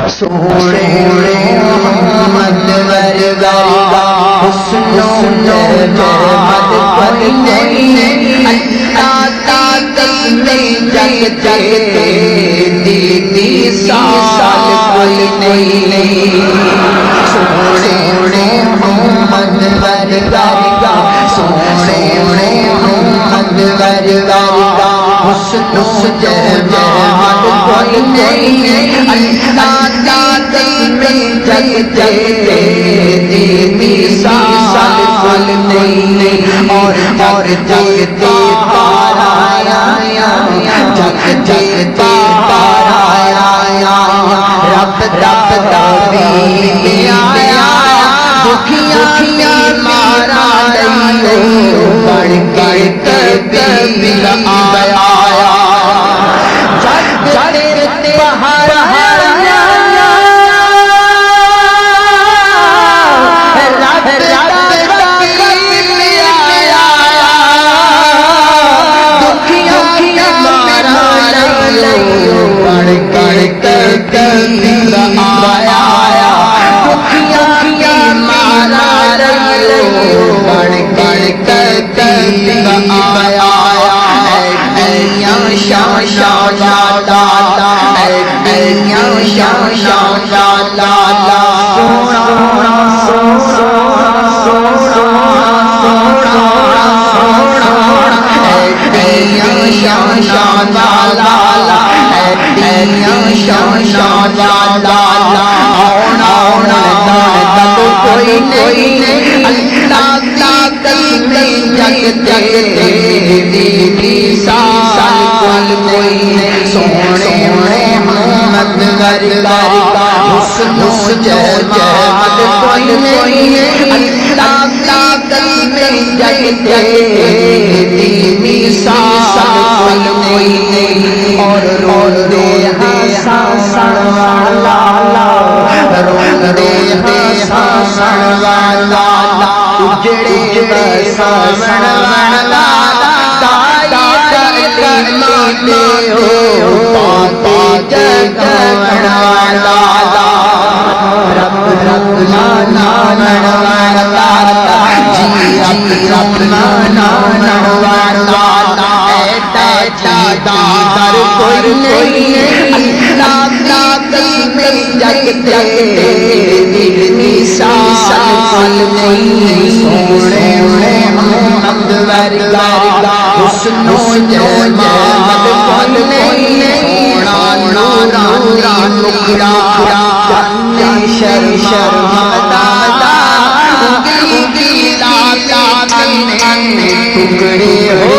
सोने मोहम्मद वर्गा हुस्नो जमाल कोई नहीं, अल्लाह ताकत में जग जगते दीदी साल कोई नहीं। सोने मोहम्मद वर्गा सोने मोहम्मद वर्गा हुस्नो जमाल कोई नहीं, अल्लाह ताकत में जग जगते दीदी साल कोई नहीं। और जगते पाराया जग जगते पाराया रब रब दावी आया, दुखिया मारा नहीं बढ़ के कबीर आया। जगते पहाड़ कोई नहीं, अल्लाह ताकत में जग जगते दीदी साल कोई नहीं। सोने मोहम्मद वर्गा हुस्नो जमाल कोई नहीं, अल्लाह ताकत में जग जगते दीदी साल कोई नहीं। और रोंदे हंसन वाला रोंदे हंसन वाला उजड़े बसन वाला दाई कर लेते हो पाते जगवन वाला रब रब मानन वाला जी रब मानन वाला दीदार कोई नहीं, अल्लाह ताकत में जग जगते दीदी साल नहीं। सोने मोहम्मद वर्गा हुस्नो जमाल कोई नहीं, सोना नूरा नुकरा शर्मदा उंगली लाल टुकड़े हो